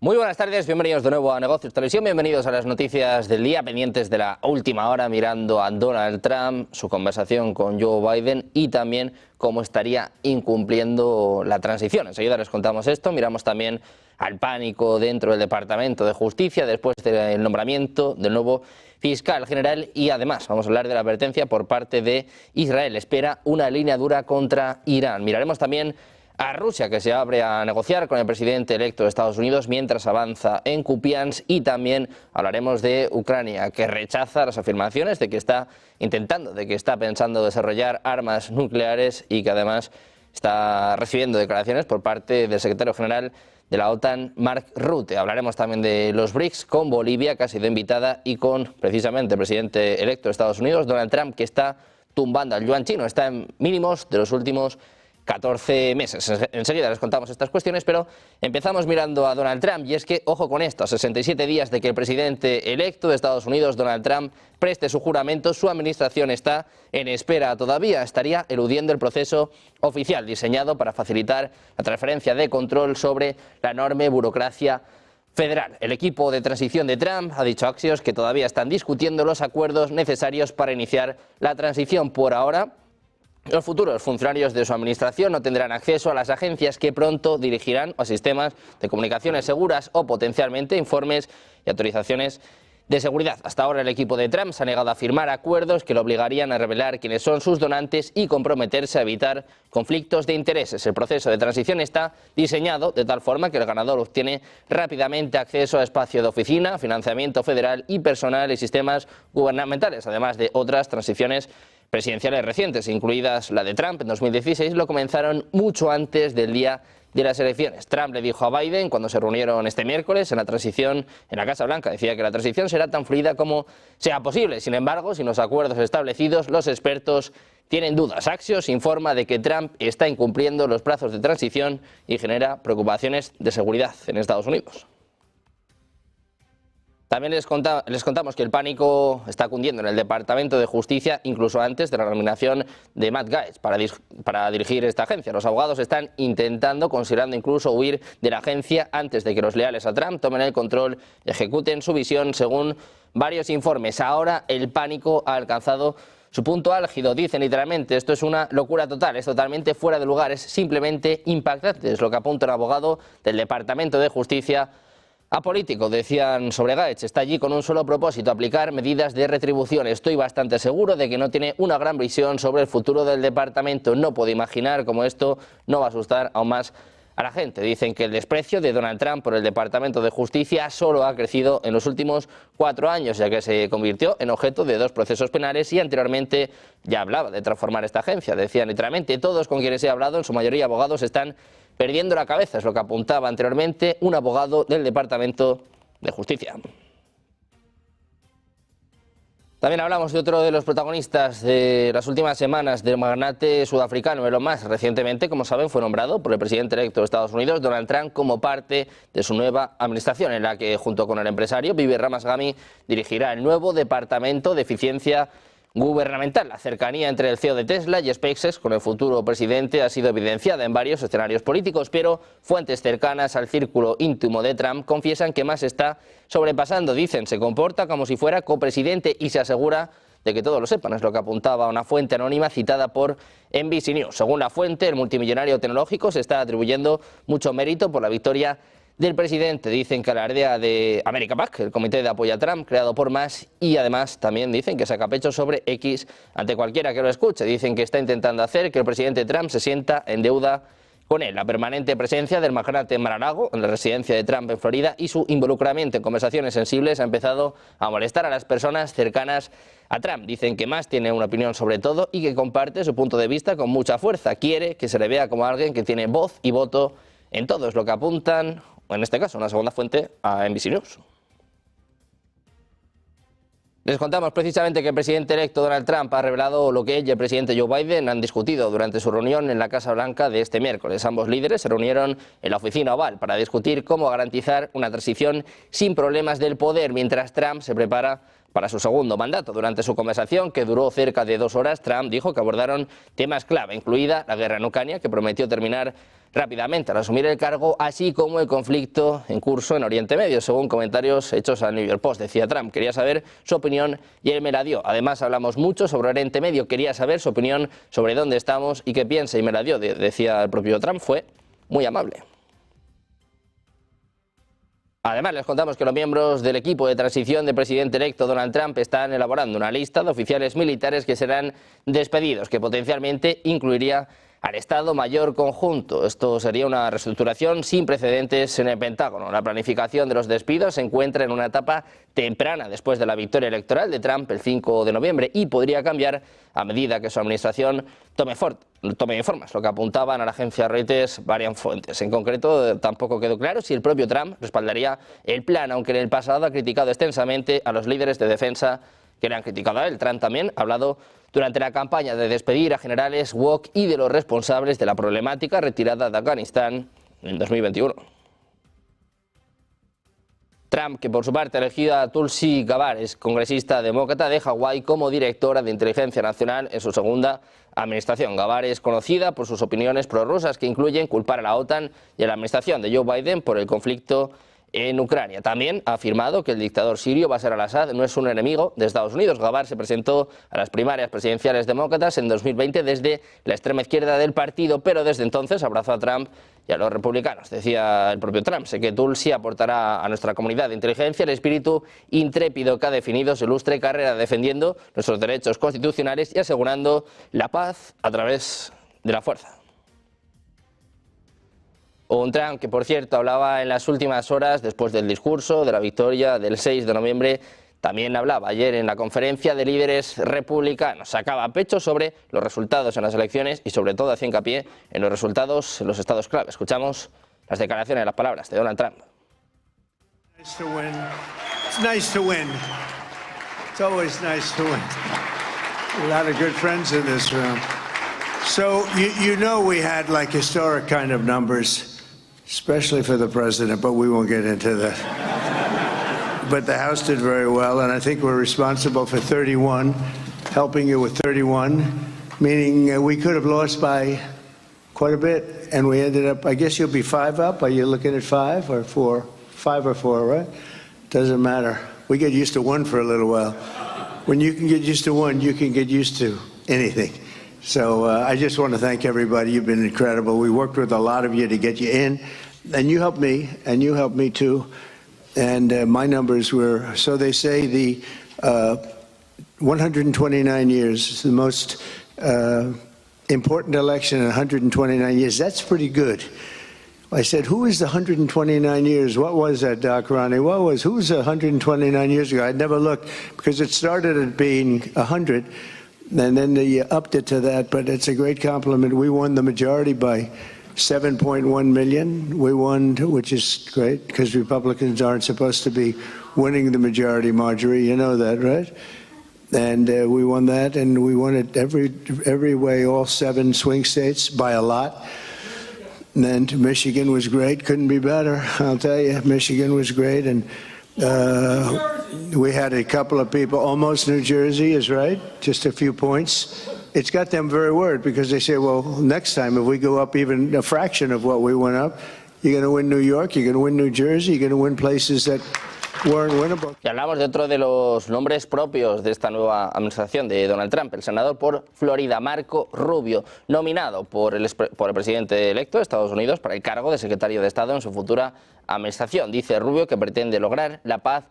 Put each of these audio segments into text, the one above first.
Muy buenas tardes, bienvenidos de nuevo a Negocios Televisión, bienvenidos a las noticias del día, pendientes de la última hora, mirando a Donald Trump, su conversación con Joe Biden y también cómo estaría incumpliendo la transición. Enseguida les contamos esto, miramos también al pánico dentro del Departamento de Justicia después del nombramiento del nuevo fiscal general y además vamos a hablar de la advertencia por parte de Israel. Espera una línea dura contra Irán. Miraremos también a Rusia, que se abre a negociar con el presidente electo de Estados Unidos mientras avanza en Kupiansk, y también hablaremos de Ucrania, que rechaza las afirmaciones de que está pensando desarrollar armas nucleares y que además está recibiendo declaraciones por parte del secretario general de la OTAN, Mark Rutte. Hablaremos también de los BRICS con Bolivia, que ha sido invitada, y con precisamente el presidente electo de Estados Unidos, Donald Trump, que está tumbando al yuan chino, está en mínimos de los últimos 14 meses. Enseguida les contamos estas cuestiones, pero empezamos mirando a Donald Trump, y es que, ojo con esto, a 67 días de que el presidente electo de Estados Unidos, Donald Trump, preste su juramento, su administración está en espera todavía, estaría eludiendo el proceso oficial diseñado para facilitar la transferencia de control sobre la enorme burocracia federal. El equipo de transición de Trump ha dicho a Axios que todavía están discutiendo los acuerdos necesarios para iniciar la transición. Por ahora, los futuros funcionarios de su administración no tendrán acceso a las agencias que pronto dirigirán, o a sistemas de comunicaciones seguras o potencialmente informes y autorizaciones de seguridad. Hasta ahora el equipo de Trump se ha negado a firmar acuerdos que lo obligarían a revelar quiénes son sus donantes y comprometerse a evitar conflictos de intereses. El proceso de transición está diseñado de tal forma que el ganador obtiene rápidamente acceso a espacio de oficina, financiamiento federal y personal y sistemas gubernamentales, además de otras transiciones presidenciales recientes, incluidas la de Trump en 2016, lo comenzaron mucho antes del día de las elecciones. Trump le dijo a Biden cuando se reunieron este miércoles en la transición en la Casa Blanca, decía que la transición será tan fluida como sea posible. Sin embargo, sin los acuerdos establecidos, los expertos tienen dudas. Axios informa de que Trump está incumpliendo los plazos de transición y genera preocupaciones de seguridad en Estados Unidos. También les contamos que el pánico está cundiendo en el Departamento de Justicia incluso antes de la nominación de Matt Gaetz para dirigir esta agencia. Los abogados están considerando incluso huir de la agencia antes de que los leales a Trump tomen el control y ejecuten su visión, según varios informes. Ahora el pánico ha alcanzado su punto álgido, dicen literalmente: esto es una locura total, es totalmente fuera de lugar, es simplemente impactante, es lo que apunta un abogado del Departamento de Justicia apolítico. Decían sobre Gaetz: está allí con un solo propósito, aplicar medidas de retribución. Estoy bastante seguro de que no tiene una gran visión sobre el futuro del departamento. No puedo imaginar cómo esto no va a asustar aún más a la gente. Dicen que el desprecio de Donald Trump por el Departamento de Justicia solo ha crecido en los últimos 4 años, ya que se convirtió en objeto de 2 procesos penales y anteriormente ya hablaba de transformar esta agencia. Decían literalmente: todos con quienes he hablado, en su mayoría abogados, están perdiendo la cabeza, es lo que apuntaba anteriormente un abogado del Departamento de Justicia. También hablamos de otro de los protagonistas de las últimas semanas, del magnate sudafricano Elon Musk. Recientemente, como saben, fue nombrado por el presidente electo de Estados Unidos, Donald Trump, como parte de su nueva administración, en la que, junto con el empresario Bibi Ramaswamy, dirigirá el nuevo Departamento de Eficiencia Gubernamental. La cercanía entre el CEO de Tesla y SpaceX con el futuro presidente ha sido evidenciada en varios escenarios políticos, pero fuentes cercanas al círculo íntimo de Trump confiesan que Musk está sobrepasando. Dicen, se comporta como si fuera copresidente y se asegura de que todos lo sepan. Es lo que apuntaba una fuente anónima citada por NBC News. Según la fuente, el multimillonario tecnológico se está atribuyendo mucho mérito por la victoria del presidente. Dicen que alardea de America PAC, el comité de apoyo a Trump, creado por Musk, y además también dicen que saca pecho sobre X ante cualquiera que lo escuche. Dicen que está intentando hacer que el presidente Trump se sienta en deuda con él. La permanente presencia del magnate en Mar-a-Lago, en la residencia de Trump en Florida, y su involucramiento en conversaciones sensibles ha empezado a molestar a las personas cercanas a Trump. Dicen que Musk tiene una opinión sobre todo y que comparte su punto de vista con mucha fuerza. Quiere que se le vea como alguien que tiene voz y voto en todo. Es lo que apuntan, en este caso, una segunda fuente, a NBC News. Les contamos precisamente que el presidente electo Donald Trump ha revelado lo que él y el presidente Joe Biden han discutido durante su reunión en la Casa Blanca de este miércoles. Ambos líderes se reunieron en la oficina oval para discutir cómo garantizar una transición sin problemas del poder, mientras Trump se prepara para su segundo mandato. Durante su conversación, que duró cerca de 2 horas, Trump dijo que abordaron temas clave, incluida la guerra en Ucrania, que prometió terminar rápidamente al asumir el cargo, así como el conflicto en curso en Oriente Medio, según comentarios hechos al New York Post. Decía Trump, quería saber su opinión y él me la dio. Además, hablamos mucho sobre Oriente Medio, quería saber su opinión sobre dónde estamos y qué piensa y me la dio. Decía el propio Trump, fue muy amable. Además, les contamos que los miembros del equipo de transición del presidente electo Donald Trump están elaborando una lista de oficiales militares que serán despedidos, que potencialmente incluiría al Estado Mayor Conjunto. Esto sería una reestructuración sin precedentes en el Pentágono. La planificación de los despidos se encuentra en una etapa temprana después de la victoria electoral de Trump el 5 de noviembre y podría cambiar a medida que su administración tome formas, lo que apuntaban a la agencia Reuters varias fuentes. En concreto, tampoco quedó claro si el propio Trump respaldaría el plan, aunque en el pasado ha criticado extensamente a los líderes de defensa que le han criticado a él. Trump también ha hablado durante la campaña de despedir a generales Wok y de los responsables de la problemática retirada de Afganistán en 2021. Trump, que por su parte ha elegido a Tulsi Gabbard, es congresista demócrata de Hawái, como directora de inteligencia nacional en su segunda administración. Gabbard es conocida por sus opiniones prorrusas que incluyen culpar a la OTAN y a la administración de Joe Biden por el conflicto en Ucrania. También ha afirmado que el dictador sirio Bashar al-Assad no es un enemigo de Estados Unidos. Gabbard se presentó a las primarias presidenciales demócratas en 2020 desde la extrema izquierda del partido, pero desde entonces abrazó a Trump y a los republicanos. Decía el propio Trump, sé que Tulsi aportará a nuestra comunidad de inteligencia el espíritu intrépido que ha definido su ilustre carrera defendiendo nuestros derechos constitucionales y asegurando la paz a través de la fuerza. Un Trump que, por cierto, hablaba en las últimas horas después del discurso de la victoria del 6 de noviembre. También hablaba ayer en la conferencia de líderes republicanos. Sacaba pecho sobre los resultados en las elecciones y sobre todo hacía hincapié en los resultados en los estados clave. Escuchamos las declaraciones, las palabras de Donald Trump. It's nice to win. It's always nice to win. A lot of good friends in this room. So you know we had like historic kind of numbers, especially for the president, but we won't get into that. But the House did very well, and I think we're responsible for 31, helping you with 31, meaning we could have lost by quite a bit, and we ended up, I guess you'll be 5 up. Are you looking at 5 or 4? 5 or 4, right? Doesn't matter. We get used to 1 for a little while. When you can get used to 1, you can get used to anything. So I just want to thank everybody. You've been incredible. We worked with a lot of you to get you in, and you helped me, and you helped me too. And my numbers were, so they say, the 129 years is the most important election in 129 years. That's pretty good. I said, who is the 129 years? What was that, Doc Ronnie? Who was 129 years ago? I'd never looked because it started at being 100. And then they upped it to that, but it's a great compliment. We won the majority by 7.1 million. We won, which is great, because Republicans aren't supposed to be winning the majority, Marjorie. You know that, right? And we won that, and we won it every way, all 7 swing states by a lot. And then Michigan was great, couldn't be better, I'll tell you. Michigan was great, and we had a couple of people, almost New Jersey is right, just a few points. It's got them very worried because they say, well, next time if we go up even a fraction of what we went up, you're going to win New York, you're going to win New Jersey, you're going to win places that weren't winnable. Y hablamos de otro de los nombres propios de esta nueva administración de Donald Trump, el senador por Florida, Marco Rubio, nominado por el presidente electo de Estados Unidos para el cargo de secretario de Estado en su futura administración. Dice Rubio que pretende lograr la paz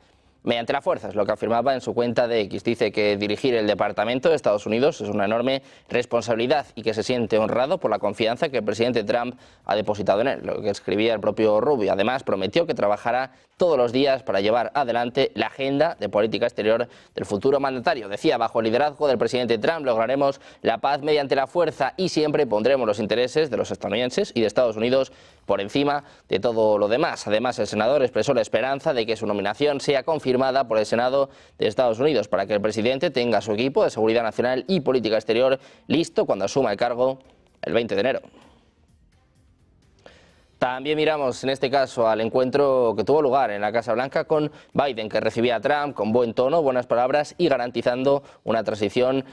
mediante la fuerza, es lo que afirmaba en su cuenta de X. Dice que dirigir el Departamento de Estados Unidos es una enorme responsabilidad y que se siente honrado por la confianza que el presidente Trump ha depositado en él, lo que escribía el propio Rubio. Además, prometió que trabajará todos los días para llevar adelante la agenda de política exterior del futuro mandatario. Decía, bajo el liderazgo del presidente Trump lograremos la paz mediante la fuerza y siempre pondremos los intereses de los estadounidenses y de Estados Unidos por encima de todo lo demás. Además, el senador expresó la esperanza de que su nominación sea confirmada por el Senado de Estados Unidos para que el presidente tenga su equipo de seguridad nacional y política exterior listo cuando asuma el cargo el 20 de enero. También miramos en este caso al encuentro que tuvo lugar en la Casa Blanca con Biden, que recibía a Trump con buen tono, buenas palabras y garantizando una transición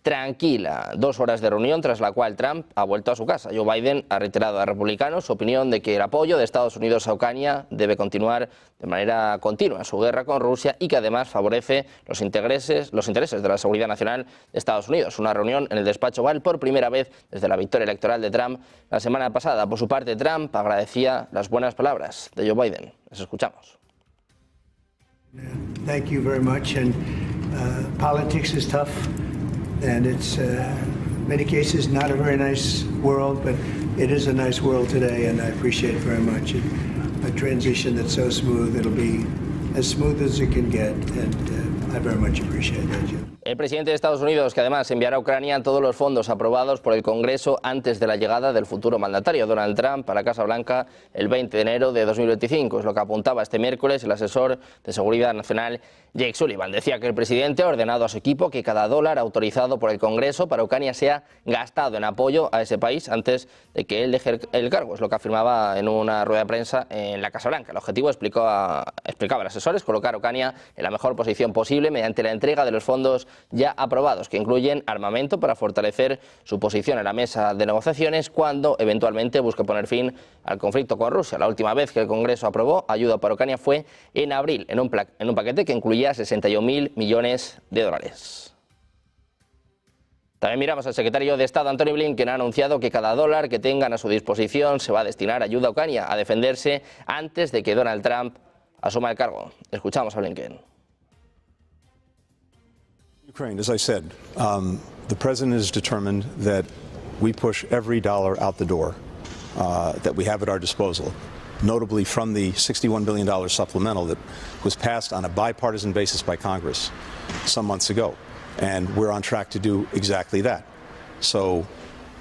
tranquila. 2 horas de reunión tras la cual Trump ha vuelto a su casa. Joe Biden ha reiterado a republicanos su opinión de que el apoyo de Estados Unidos a Ucrania debe continuar de manera continua en su guerra con Rusia y que además favorece los intereses de la seguridad nacional de Estados Unidos. Una reunión en el despacho Oval por primera vez desde la victoria electoral de Trump la semana pasada. Por su parte, Trump agradecía las buenas palabras de Joe Biden. Les escuchamos. Thank you very much. And politics is tough. And it's, in many cases, not a very nice world, but it is a nice world today, and I appreciate very much a transition that's so smooth. It'll be as smooth as it can get, and I very much appreciate that, Jim. El presidente de Estados Unidos, que además enviará a Ucrania todos los fondos aprobados por el Congreso antes de la llegada del futuro mandatario Donald Trump a la Casa Blanca el 20 de enero de 2025. Es lo que apuntaba este miércoles el asesor de Seguridad Nacional Jake Sullivan. Decía que el presidente ha ordenado a su equipo que cada dólar autorizado por el Congreso para Ucrania sea gastado en apoyo a ese país antes de que él deje el cargo. Es lo que afirmaba en una rueda de prensa en la Casa Blanca. El objetivo, explicaba el asesor, es colocar a Ucrania en la mejor posición posible mediante la entrega de los fondos ya aprobados, que incluyen armamento para fortalecer su posición en la mesa de negociaciones cuando eventualmente busque poner fin al conflicto con Rusia. La última vez que el Congreso aprobó ayuda para Ucrania fue en abril, en un paquete que incluía 61.000 millones de dólares. También miramos al secretario de Estado, Antony Blinken, ha anunciado que cada dólar que tengan a su disposición se va a destinar a ayuda a Ucrania a defenderse antes de que Donald Trump asuma el cargo. Escuchamos a Blinken. Ukraine, as I said, the president is determined that we push every dollar out the door that we have at our disposal, notably from the $61 billion supplemental that was passed on a bipartisan basis by Congress some months ago. And we're on track to do exactly that. So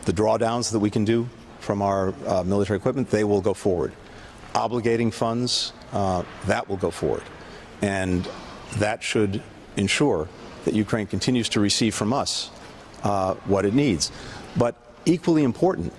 the drawdowns that we can do from our military equipment, they will go forward. Obligating funds, that will go forward. And that should ensure that Ukraine continues to receive from us what it needs. But equally important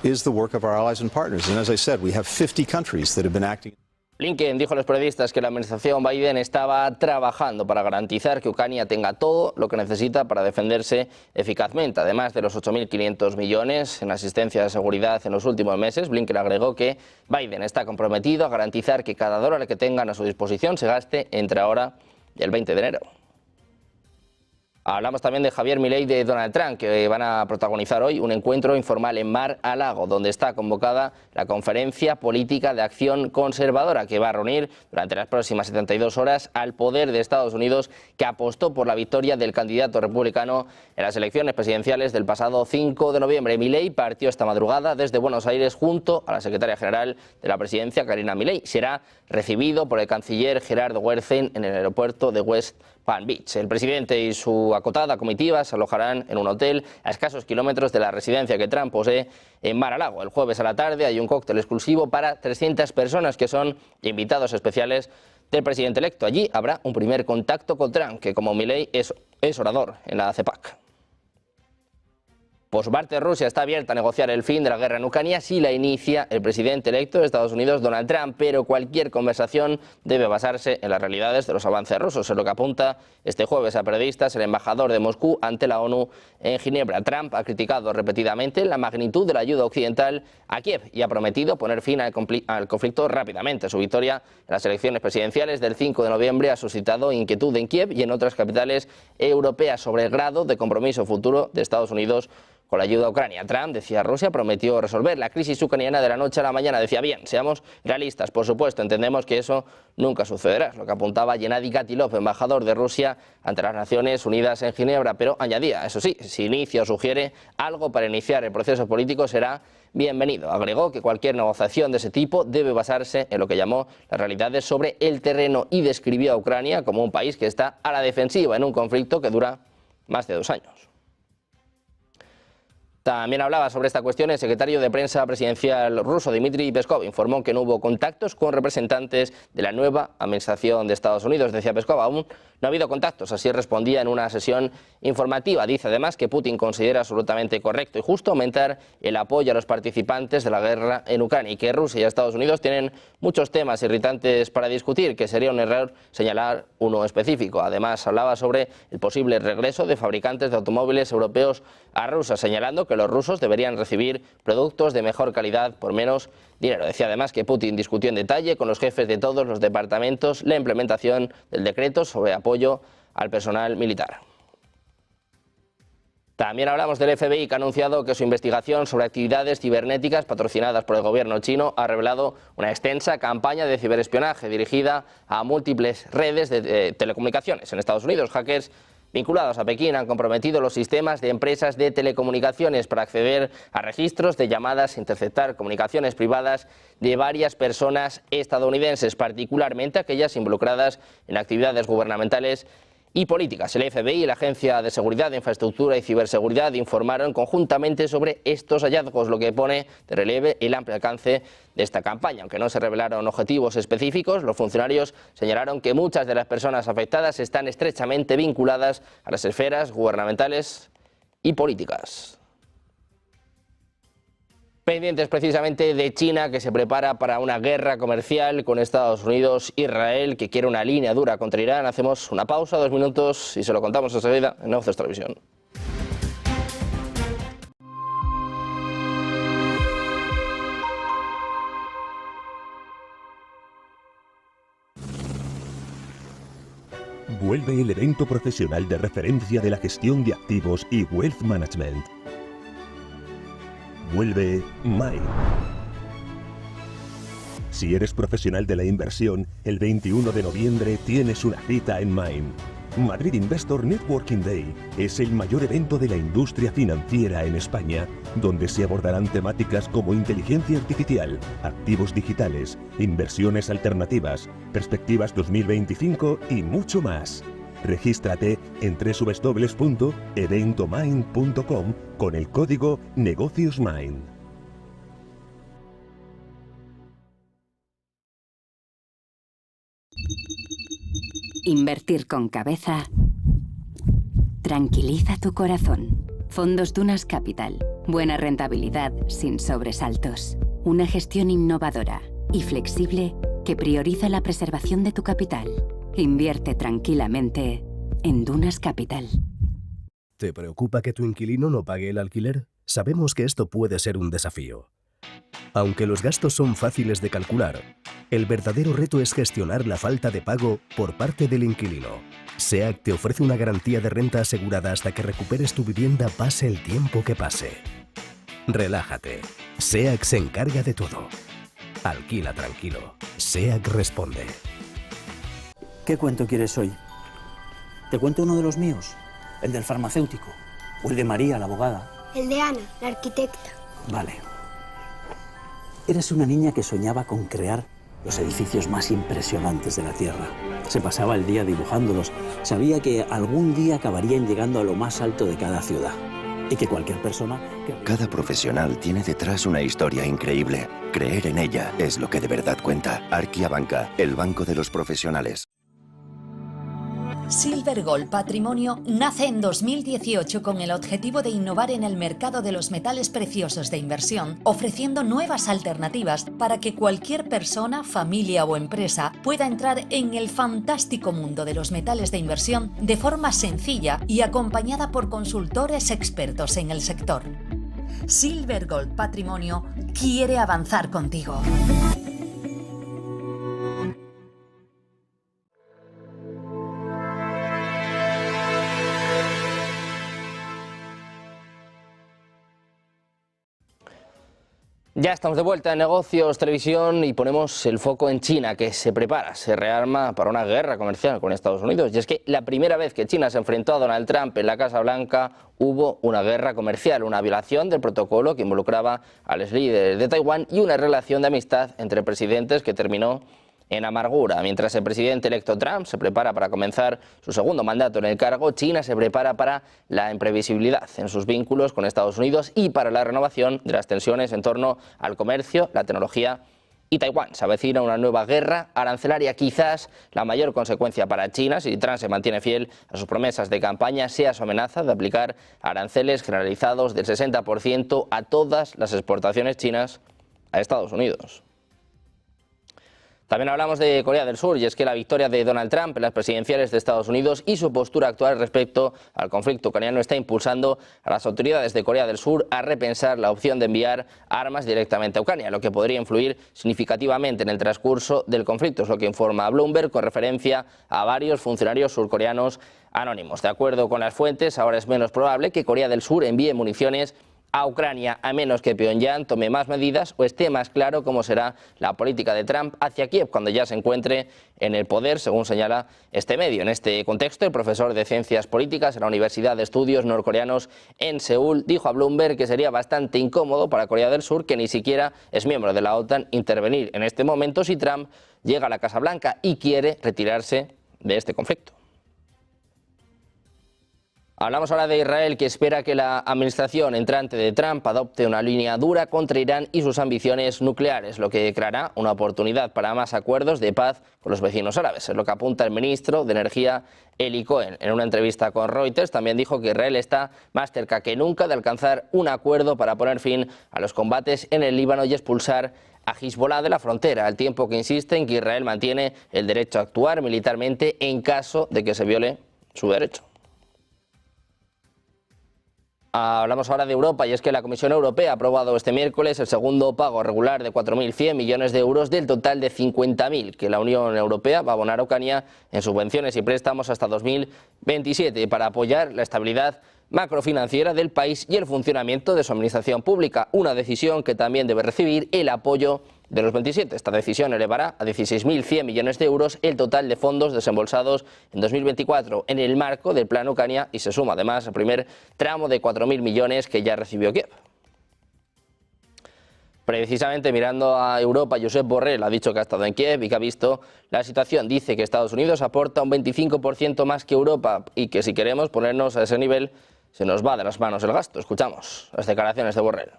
is the work of our allies and partners. And as I said, we have 50 countries that have been acting. Blinken dijo a los periodistas que la administración Biden estaba trabajando para garantizar que Ucrania tenga todo lo que necesita para defenderse eficazmente. Además de los 8.500 millones en asistencia de seguridad en los últimos meses, Blinken agregó que Biden está comprometido a garantizar que cada dólar que tengan a su disposición se gaste entre ahora y el 20 de enero. Hablamos también de Javier Milei y de Donald Trump, que van a protagonizar hoy un encuentro informal en Mar-a-Lago, donde está convocada la Conferencia Política de Acción Conservadora, que va a reunir durante las próximas 72 horas al poder de Estados Unidos, que apostó por la victoria del candidato republicano en las elecciones presidenciales del pasado 5 de noviembre. Milei partió esta madrugada desde Buenos Aires junto a la secretaria general de la presidencia, Karina Milei. Será recibido por el canciller Gerardo Wertheim en el aeropuerto de West Palm Beach. El presidente y su acotada comitiva se alojarán en un hotel a escasos kilómetros de la residencia que Trump posee en Mar-a-Lago. El jueves a la tarde hay un cóctel exclusivo para 300 personas que son invitados especiales del presidente electo. Allí habrá un primer contacto con Trump, que como Milei es orador en la CEPAC. Por su parte, Rusia está abierta a negociar el fin de la guerra en Ucrania si la inicia el presidente electo de Estados Unidos, Donald Trump, pero cualquier conversación debe basarse en las realidades de los avances rusos. Es lo que apunta este jueves a periodistas el embajador de Moscú ante la ONU en Ginebra. Trump ha criticado repetidamente la magnitud de la ayuda occidental a Kiev y ha prometido poner fin al conflicto rápidamente. Su victoria en las elecciones presidenciales del 5 de noviembre ha suscitado inquietud en Kiev y en otras capitales europeas sobre el grado de compromiso futuro de Estados Unidos con la ayuda a Ucrania. Trump, decía Rusia, prometió resolver la crisis ucraniana de la noche a la mañana. Decía, bien, seamos realistas, por supuesto, entendemos que eso nunca sucederá, lo que apuntaba Gennady Gatilov, embajador de Rusia ante las Naciones Unidas en Ginebra, pero añadía, eso sí, si inicia o sugiere algo para iniciar el proceso político será bienvenido. Agregó que cualquier negociación de ese tipo debe basarse en lo que llamó las realidades sobre el terreno y describió a Ucrania como un país que está a la defensiva en un conflicto que dura más de 2 años. También hablaba sobre esta cuestión el secretario de prensa presidencial ruso, Dmitry Peskov. Informó que no hubo contactos con representantes de la nueva administración de Estados Unidos. Decía Peskov, aún no ha habido contactos, así respondía en una sesión informativa. Dice además que Putin considera absolutamente correcto y justo aumentar el apoyo a los participantes de la guerra en Ucrania y que Rusia y Estados Unidos tienen muchos temas irritantes para discutir, que sería un error señalar uno específico. Además hablaba sobre el posible regreso de fabricantes de automóviles europeos a Rusia, señalando que los rusos deberían recibir productos de mejor calidad por menos dinero. Decía además que Putin discutió en detalle con los jefes de todos los departamentos la implementación del decreto sobre apoyo al personal militar. También hablamos del FBI, que ha anunciado que su investigación sobre actividades cibernéticas patrocinadas por el gobierno chino ha revelado una extensa campaña de ciberespionaje dirigida a múltiples redes de telecomunicaciones en Estados Unidos. Hackers vinculados a Pekín han comprometido los sistemas de empresas de telecomunicaciones para acceder a registros de llamadas e interceptar comunicaciones privadas de varias personas estadounidenses, particularmente aquellas involucradas en actividades gubernamentales y políticas. El FBI y la Agencia de Seguridad de Infraestructura y Ciberseguridad informaron conjuntamente sobre estos hallazgos, lo que pone de relieve el amplio alcance de esta campaña. Aunque no se revelaron objetivos específicos, los funcionarios señalaron que muchas de las personas afectadas están estrechamente vinculadas a las esferas gubernamentales y políticas. Pendientes precisamente de China, que se prepara para una guerra comercial con Estados Unidos, Israel, que quiere una línea dura contra Irán. Hacemos una pausa, 2 minutos, y se lo contamos enseguida en Negocios Televisión. Vuelve el evento profesional de referencia de la gestión de activos y Wealth Management. Vuelve Main. Si eres profesional de la inversión, el 21 de noviembre tienes una cita en Main. Madrid Investor Networking Day es el mayor evento de la industria financiera en España, donde se abordarán temáticas como inteligencia artificial, activos digitales, inversiones alternativas, perspectivas 2025 y mucho más. Regístrate en www.eventomain.com con el código NEGOCIOSMAIN. Invertir con cabeza tranquiliza tu corazón. Fondos Dunas Capital. Buena rentabilidad sin sobresaltos. Una gestión innovadora y flexible que prioriza la preservación de tu capital. Invierte tranquilamente en Dunas Capital. ¿Te preocupa que tu inquilino no pague el alquiler? Sabemos que esto puede ser un desafío. Aunque los gastos son fáciles de calcular, el verdadero reto es gestionar la falta de pago por parte del inquilino. SEAC te ofrece una garantía de renta asegurada hasta que recuperes tu vivienda, pase el tiempo que pase. Relájate. SEAC se encarga de todo. Alquila tranquilo. SEAC responde. ¿Qué cuento quieres hoy? ¿Te cuento uno de los míos? ¿El del farmacéutico? ¿O el de María, la abogada? El de Ana, la arquitecta. Vale. Eres una niña que soñaba con crear los edificios más impresionantes de la Tierra. Se pasaba el día dibujándolos. Sabía que algún día acabarían llegando a lo más alto de cada ciudad. Y que cualquier persona... Cada profesional tiene detrás una historia increíble. Creer en ella es lo que de verdad cuenta. Arquia Banca, el banco de los profesionales. Silver Gold Patrimonio nace en 2018 con el objetivo de innovar en el mercado de los metales preciosos de inversión, ofreciendo nuevas alternativas para que cualquier persona, familia o empresa pueda entrar en el fantástico mundo de los metales de inversión de forma sencilla y acompañada por consultores expertos en el sector. Silver Gold Patrimonio quiere avanzar contigo. Ya estamos de vuelta en Negocios Televisión y ponemos el foco en China, que se prepara, se rearma para una guerra comercial con Estados Unidos. Y es que la primera vez que China se enfrentó a Donald Trump en la Casa Blanca hubo una guerra comercial, una violación del protocolo que involucraba a los líderes de Taiwán y una relación de amistad entre presidentes que terminó en amargura. Mientras el presidente electo Trump se prepara para comenzar su segundo mandato en el cargo, China se prepara para la imprevisibilidad en sus vínculos con Estados Unidos y para la renovación de las tensiones en torno al comercio, la tecnología y Taiwán. Se avecina una nueva guerra arancelaria, quizás la mayor consecuencia para China, si Trump se mantiene fiel a sus promesas de campaña, sea su amenaza de aplicar aranceles generalizados del 60% a todas las exportaciones chinas a Estados Unidos. También hablamos de Corea del Sur, y es que la victoria de Donald Trump en las presidenciales de Estados Unidos y su postura actual respecto al conflicto ucraniano está impulsando a las autoridades de Corea del Sur a repensar la opción de enviar armas directamente a Ucrania, lo que podría influir significativamente en el transcurso del conflicto, es lo que informa Bloomberg con referencia a varios funcionarios surcoreanos anónimos. De acuerdo con las fuentes, ahora es menos probable que Corea del Sur envíe municiones a Ucrania, a menos que Pyongyang tome más medidas o esté más claro cómo será la política de Trump hacia Kiev cuando ya se encuentre en el poder, según señala este medio. En este contexto, el profesor de Ciencias Políticas en la Universidad de Estudios Norcoreanos en Seúl dijo a Bloomberg que sería bastante incómodo para Corea del Sur, que ni siquiera es miembro de la OTAN, intervenir en este momento si Trump llega a la Casa Blanca y quiere retirarse de este conflicto. Hablamos ahora de Israel, que espera que la administración entrante de Trump adopte una línea dura contra Irán y sus ambiciones nucleares, lo que creará una oportunidad para más acuerdos de paz con los vecinos árabes. Es lo que apunta el ministro de Energía, Eli Cohen. En una entrevista con Reuters también dijo que Israel está más cerca que nunca de alcanzar un acuerdo para poner fin a los combates en el Líbano y expulsar a Hezbollah de la frontera, al tiempo que insiste en que Israel mantiene el derecho a actuar militarmente en caso de que se viole su derecho. Hablamos ahora de Europa, y es que la Comisión Europea ha aprobado este miércoles el segundo pago regular de 4.100 millones de euros del total de 50.000 que la Unión Europea va a abonar a Ucrania en subvenciones y préstamos hasta 2027 para apoyar la estabilidad macrofinanciera del país y el funcionamiento de su administración pública, una decisión que también debe recibir el apoyo de los 27. Esta decisión elevará a 16.100 millones de euros el total de fondos desembolsados en 2024 en el marco del Plan Ucrania y se suma además al primer tramo de 4.000 millones que ya recibió Kiev. Precisamente mirando a Europa, Josep Borrell ha dicho que ha estado en Kiev y que ha visto la situación. Dice que Estados Unidos aporta un 25% más que Europa y que si queremos ponernos a ese nivel se nos va de las manos el gasto. Escuchamos las declaraciones de Borrell.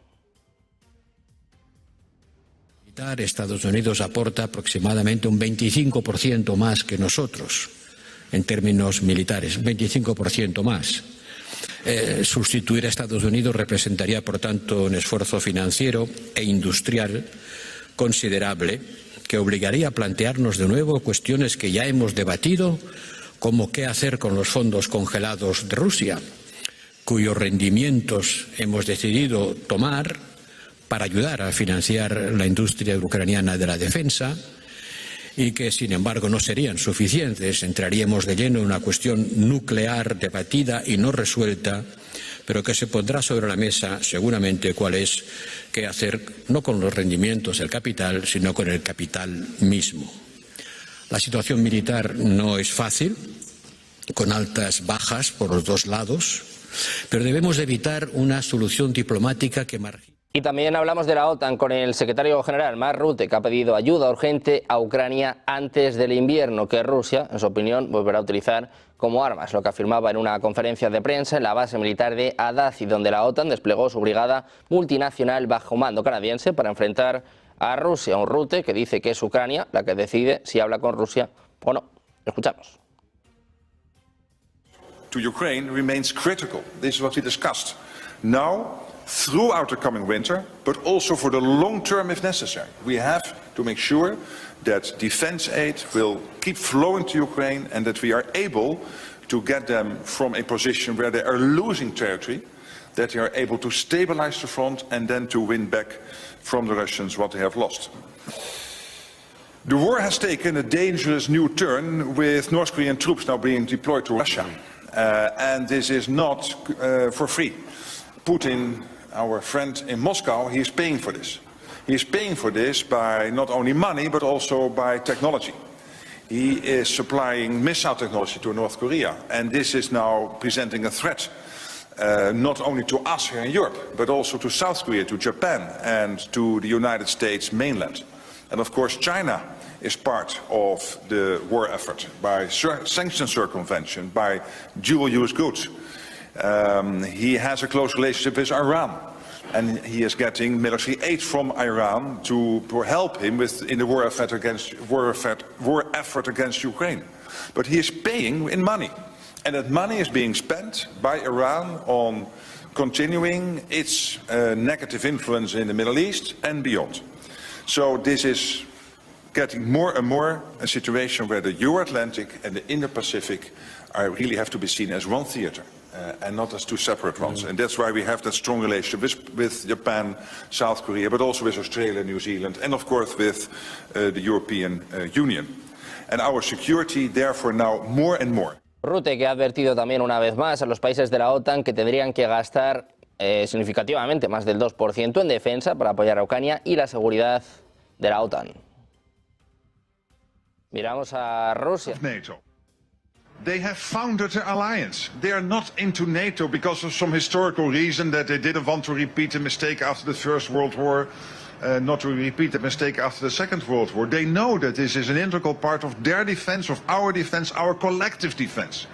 Estados Unidos aporta aproximadamente un 25% más que nosotros en términos militares, un 25% más. Sustituir a Estados Unidos representaría, por tanto, un esfuerzo financiero e industrial considerable que obligaría a plantearnos de nuevo cuestiones que ya hemos debatido, como qué hacer con los fondos congelados de Rusia, cuyos rendimientos hemos decidido tomar para ayudar a financiar la industria ucraniana de la defensa y que, sin embargo, no serían suficientes. Entraríamos de lleno en una cuestión nuclear debatida y no resuelta, pero que se pondrá sobre la mesa seguramente cuál es qué hacer no con los rendimientos del capital, sino con el capital mismo. La situación militar no es fácil, con altas bajas por los dos lados, pero debemos evitar una solución diplomática que margine. Y también hablamos de la OTAN con el secretario general Mark Rutte, que ha pedido ayuda urgente a Ucrania antes del invierno que Rusia, en su opinión, volverá a utilizar como armas, lo que afirmaba en una conferencia de prensa en la base militar de Adazi, donde la OTAN desplegó su brigada multinacional bajo mando canadiense para enfrentar a Rusia. Un Rutte que dice que es Ucrania la que decide si habla con Rusia o no. Escuchamos. To Ukraine remains critical. This is what we discussed. Now, throughout the coming winter, but also for the long term if necessary. We have to make sure that defense aid will keep flowing to Ukraine and that we are able to get them from a position where they are losing territory, that they are able to stabilize the front and then to win back from the Russians what they have lost. The war has taken a dangerous new turn with North Korean troops now being deployed to Russia. And this is not for free. Putin, our friend in Moscow, he is paying for this. He is paying for this by not only money, but also by technology. He is supplying missile technology to North Korea, and this is now presenting a threat not only to us here in Europe, but also to South Korea, to Japan, and to the United States mainland. And of course, China is part of the war effort by sanction circumvention, by dual-use goods. He has a close relationship with Iran, and he is getting military aid from Iran to help him in the war effort against Ukraine. But he is paying in money, and that money is being spent by Iran on continuing its negative influence in the Middle East and beyond. So this is getting more and more a situation where the Euro-Atlantic and the Indo-Pacific really have to be seen as one theater. And not as two separate ones. And that's why we have that strong relationship with Japan, South Korea, but also with Australia, New Zealand, and of course with the European Union. And our security, therefore, now more and more. Rutte, que ha advertido también una vez más a los países de la OTAN que tendrían que gastar significativamente más del 2% en defensa para apoyar a Ucrania y la seguridad de la OTAN. Miramos a Rusia. They have founded an alliance. They are not into NATO because of some historical reason that they didn't want to repeat the mistake after the First World War, not to repeat the mistake after the Second World War. They know that this is an integral part of their defense, of our collective defense.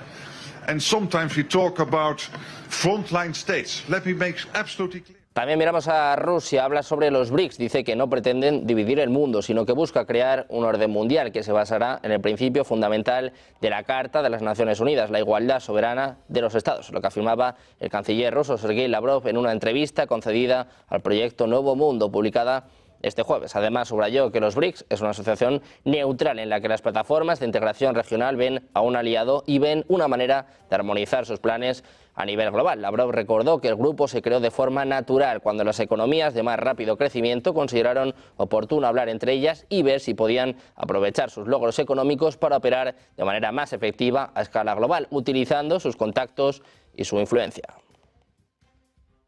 And sometimes we talk about frontline states. Let me make absolutely clear. También miramos a Rusia, habla sobre los BRICS, dice que no pretenden dividir el mundo, sino que busca crear un orden mundial que se basará en el principio fundamental de la Carta de las Naciones Unidas, la igualdad soberana de los Estados, lo que afirmaba el canciller ruso Sergei Lavrov en una entrevista concedida al proyecto Nuevo Mundo, publicada este jueves. Además, subrayó que los BRICS es una asociación neutral en la que las plataformas de integración regional ven a un aliado y ven una manera de armonizar sus planes a nivel global. Lavrov recordó que el grupo se creó de forma natural cuando las economías de más rápido crecimiento consideraron oportuno hablar entre ellas y ver si podían aprovechar sus logros económicos para operar de manera más efectiva a escala global, utilizando sus contactos y su influencia.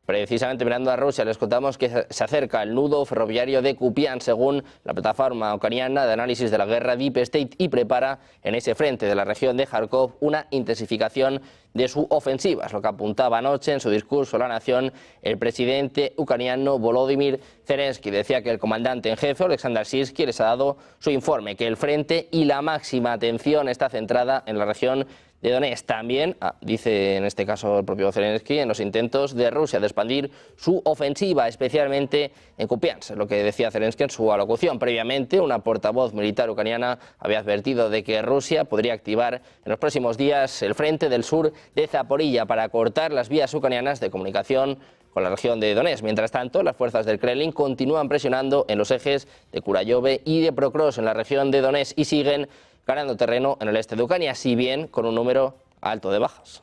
Precisamente mirando a Rusia, les contamos que se acerca el nudo ferroviario de Kupiansk, según la plataforma ucraniana de análisis de la guerra Deep State, y prepara en ese frente de la región de Kharkov una intensificación de su ofensiva. Es lo que apuntaba anoche en su discurso a la nación el presidente ucraniano Volodymyr Zelensky. Decía que el comandante en jefe, Oleksandr Syrskyi, les ha dado su informe, que el frente y la máxima atención está centrada en la región de Donetsk. También, dice en este caso el propio Zelensky, en los intentos de Rusia de expandir su ofensiva, especialmente en Kupiansk, lo que decía Zelensky en su alocución. Previamente, una portavoz militar ucraniana había advertido de que Rusia podría activar en los próximos días el frente del sur de Zaporilla para cortar las vías ucranianas de comunicación con la región de Donetsk. Mientras tanto, las fuerzas del Kremlin continúan presionando en los ejes de Kurayove y de Prokros en la región de Donetsk y siguen ganando terreno en el este de Ucrania, si bien con un número alto de bajas.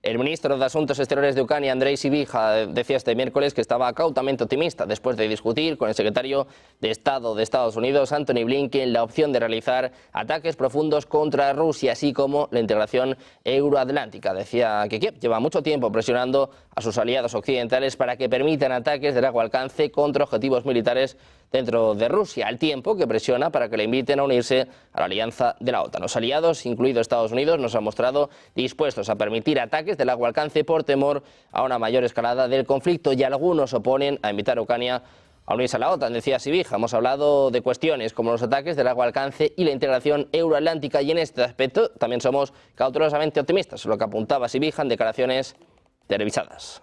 El ministro de Asuntos Exteriores de Ucrania, Andrei Sybiha, decía este miércoles que estaba cautamente optimista después de discutir con el secretario de Estado de Estados Unidos, Antony Blinken, la opción de realizar ataques profundos contra Rusia, así como la integración euroatlántica. Decía que Kiev lleva mucho tiempo presionando a sus aliados occidentales para que permitan ataques de largo alcance contra objetivos militares dentro de Rusia, al tiempo que presiona para que le inviten a unirse a la alianza de la OTAN. Los aliados, incluido Estados Unidos, nos han mostrado dispuestos a permitir ataques de largo alcance por temor a una mayor escalada del conflicto, y algunos oponen a invitar a Ucrania a unirse a la OTAN. Decía Sybiha, hemos hablado de cuestiones como los ataques de largo alcance y la integración euroatlántica, y en este aspecto también somos cautelosamente optimistas, lo que apuntaba Sybiha en declaraciones televisadas.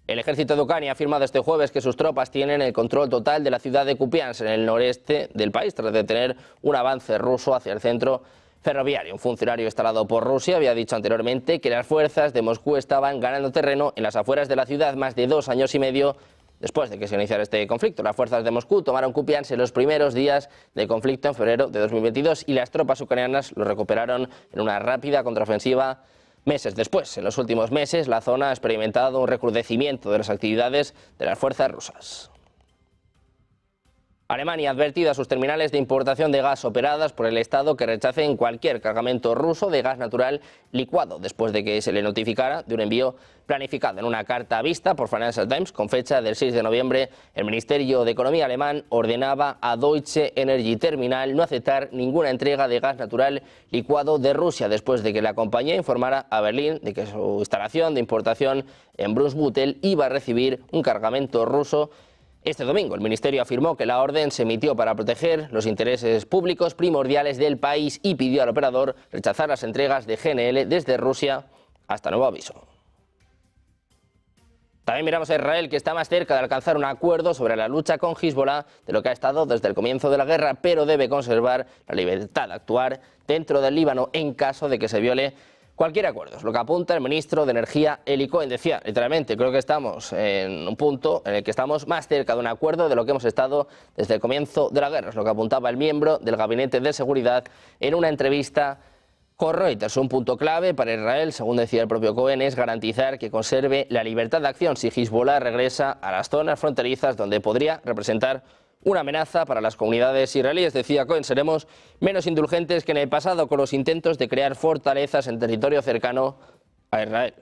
El ejército de Ucrania ha afirmado este jueves que sus tropas tienen el control total de la ciudad de Kupiansk, en el noreste del país, tras detener un avance ruso hacia el centro ferroviario. Un funcionario instalado por Rusia había dicho anteriormente que las fuerzas de Moscú estaban ganando terreno en las afueras de la ciudad más de 2 años y medio después de que se iniciara este conflicto. Las fuerzas de Moscú tomaron Kupiansk en los primeros días del conflicto en febrero de 2022 y las tropas ucranianas lo recuperaron en una rápida contraofensiva meses después. En los últimos meses, la zona ha experimentado un recrudecimiento de las actividades de las fuerzas rusas. Alemania ha advertido a sus terminales de importación de gas operadas por el Estado que rechacen cualquier cargamento ruso de gas natural licuado, después de que se le notificara de un envío planificado. En una carta vista por Financial Times con fecha del 6 de noviembre, el Ministerio de Economía alemán ordenaba a Deutsche Energy Terminal no aceptar ninguna entrega de gas natural licuado de Rusia, después de que la compañía informara a Berlín de que su instalación de importación en Brunsbüttel iba a recibir un cargamento ruso Este domingo el Ministerio afirmó que la orden se emitió para proteger los intereses públicos primordiales del país y pidió al operador rechazar las entregas de GNL desde Rusia hasta nuevo aviso. También miramos a Israel, que está más cerca de alcanzar un acuerdo sobre la lucha con Hezbollah de lo que ha estado desde el comienzo de la guerra, pero debe conservar la libertad de actuar dentro del Líbano en caso de que se viole cualquier acuerdo. Es lo que apunta el ministro de Energía, Eli Cohen. Decía, literalmente, creo que estamos en un punto en el que estamos más cerca de un acuerdo de lo que hemos estado desde el comienzo de la guerra. Es lo que apuntaba el miembro del Gabinete de Seguridad en una entrevista con Reuters. Un punto clave para Israel, según decía el propio Cohen, es garantizar que conserve la libertad de acción si Hezbollah regresa a las zonas fronterizas donde podría representar una amenaza para las comunidades israelíes. Decía Cohen, seremos menos indulgentes que en el pasado con los intentos de crear fortalezas en territorio cercano a Israel.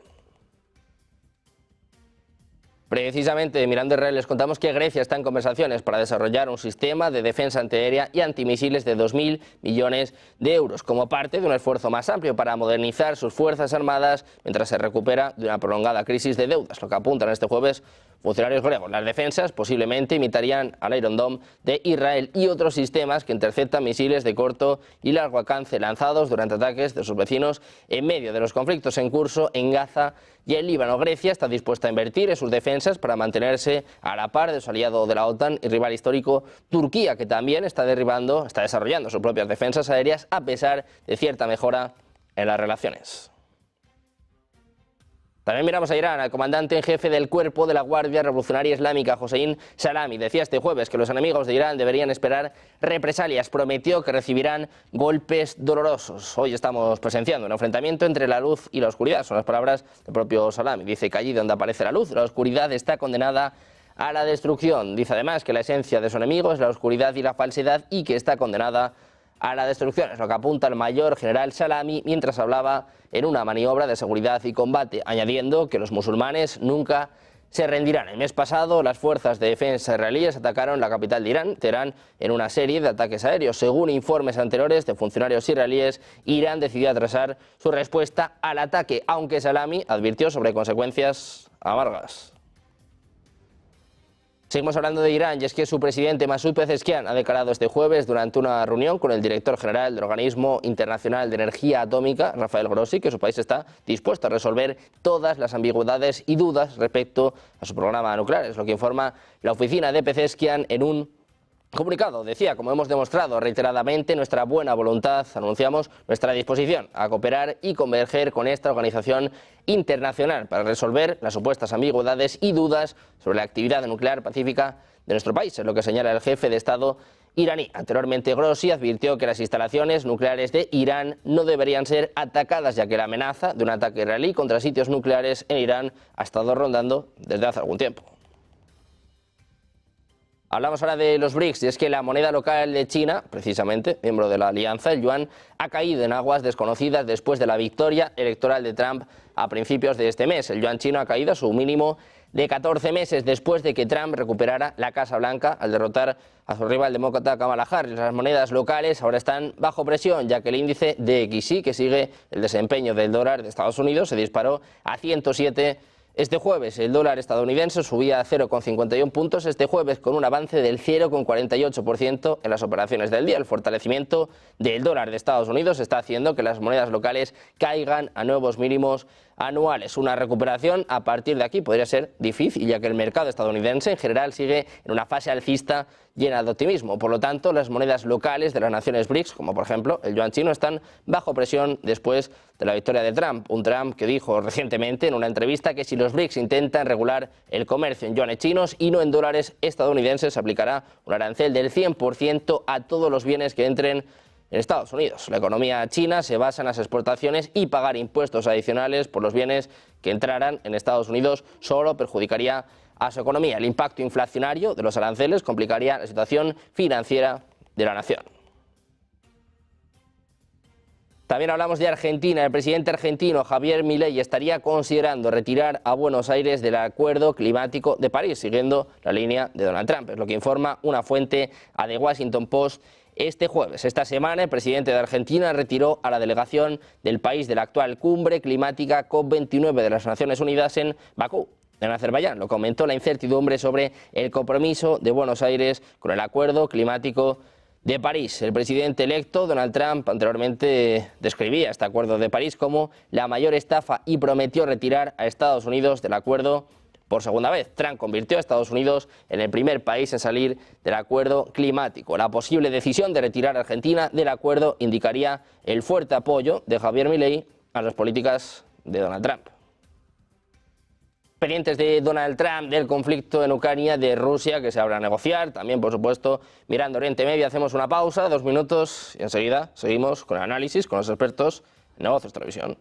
Precisamente, mirando Israel, les contamos que Grecia está en conversaciones para desarrollar un sistema de defensa antiaérea y antimisiles de 2.000 millones de euros, como parte de un esfuerzo más amplio para modernizar sus fuerzas armadas mientras se recupera de una prolongada crisis de deudas, lo que apuntan este jueves funcionarios griegos. Las defensas posiblemente imitarían al Iron Dome de Israel y otros sistemas que interceptan misiles de corto y largo alcance lanzados durante ataques de sus vecinos en medio de los conflictos en curso en Gaza y el Líbano. Grecia está dispuesta a invertir en sus defensas para mantenerse a la par de su aliado de la OTAN y rival histórico Turquía, que también está desarrollando sus propias defensas aéreas a pesar de cierta mejora en las relaciones. También miramos a Irán. El comandante en jefe del cuerpo de la Guardia Revolucionaria Islámica, Hossein Salami, decía este jueves que los enemigos de Irán deberían esperar represalias. Prometió que recibirán golpes dolorosos. Hoy estamos presenciando un enfrentamiento entre la luz y la oscuridad. Son las palabras del propio Salami. Dice que allí donde aparece la luz, la oscuridad está condenada a la destrucción. Dice además que la esencia de su enemigo es la oscuridad y la falsedad y que está condenada a la destrucción. Es lo que apunta el mayor general Salami mientras hablaba en una maniobra de seguridad y combate, añadiendo que los musulmanes nunca se rendirán. El mes pasado, las fuerzas de defensa israelíes atacaron la capital de Irán, Teherán, en una serie de ataques aéreos. Según informes anteriores de funcionarios israelíes, Irán decidió atrasar su respuesta al ataque, aunque Salami advirtió sobre consecuencias amargas. Seguimos hablando de Irán, y es que su presidente Masoud Pezeshkian ha declarado este jueves durante una reunión con el director general del Organismo Internacional de Energía Atómica, Rafael Grossi, que su país está dispuesto a resolver todas las ambigüedades y dudas respecto a su programa nuclear. Es lo que informa la oficina de Pezeshkian en un comunicado. Decía, como hemos demostrado reiteradamente nuestra buena voluntad, anunciamos nuestra disposición a cooperar y converger con esta organización internacional para resolver las supuestas ambigüedades y dudas sobre la actividad nuclear pacífica de nuestro país, es lo que señala el jefe de Estado iraní. Anteriormente, Grossi advirtió que las instalaciones nucleares de Irán no deberían ser atacadas, ya que la amenaza de un ataque israelí contra sitios nucleares en Irán ha estado rondando desde hace algún tiempo. Hablamos ahora de los BRICS, y es que la moneda local de China, precisamente, miembro de la alianza, el yuan, ha caído en aguas desconocidas después de la victoria electoral de Trump a principios de este mes. El yuan chino ha caído a su mínimo de 14 meses después de que Trump recuperara la Casa Blanca al derrotar a su rival demócrata Kamala Harris. Las monedas locales ahora están bajo presión, ya que el índice DXY, que sigue el desempeño del dólar de Estados Unidos, se disparó a 107 este jueves. El dólar estadounidense subía a 0,51 puntos este jueves, con un avance del 0,48% en las operaciones del día. El fortalecimiento del dólar de Estados Unidos está haciendo que las monedas locales caigan a nuevos mínimos anuales. Una recuperación a partir de aquí podría ser difícil, ya que el mercado estadounidense en general sigue en una fase alcista llena de optimismo. Por lo tanto, las monedas locales de las naciones BRICS, como por ejemplo el yuan chino, están bajo presión después de la victoria de Trump. Un Trump que dijo recientemente en una entrevista que si los BRICS intentan regular el comercio en yuanes chinos y no en dólares estadounidenses, se aplicará un arancel del 100% a todos los bienes que entren en Estados Unidos. La economía china se basa en las exportaciones y pagar impuestos adicionales por los bienes que entraran en Estados Unidos solo perjudicaría a su economía. El impacto inflacionario de los aranceles complicaría la situación financiera de la nación. También hablamos de Argentina. El presidente argentino Javier Milei estaría considerando retirar a Buenos Aires del Acuerdo Climático de París, siguiendo la línea de Donald Trump. Es lo que informa una fuente a The Washington Post este jueves. Esta semana, el presidente de Argentina retiró a la delegación del país de la actual cumbre climática COP29 de las Naciones Unidas en Bakú. en Azerbaiyán. Lo comentó la incertidumbre sobre el compromiso de Buenos Aires con el Acuerdo Climático de París. El presidente electo, Donald Trump, anteriormente describía este Acuerdo de París como la mayor estafa y prometió retirar a Estados Unidos del acuerdo por segunda vez. Trump convirtió a Estados Unidos en el primer país en salir del acuerdo climático. La posible decisión de retirar a Argentina del acuerdo indicaría el fuerte apoyo de Javier Milei a las políticas de Donald Trump. Pendientes de Donald Trump, del conflicto en Ucrania, de Rusia, que se habrá a negociar. También, por supuesto, mirando Oriente Medio, hacemos una pausa, 2 minutos, y enseguida seguimos con el análisis, con los expertos en Negocios Televisión.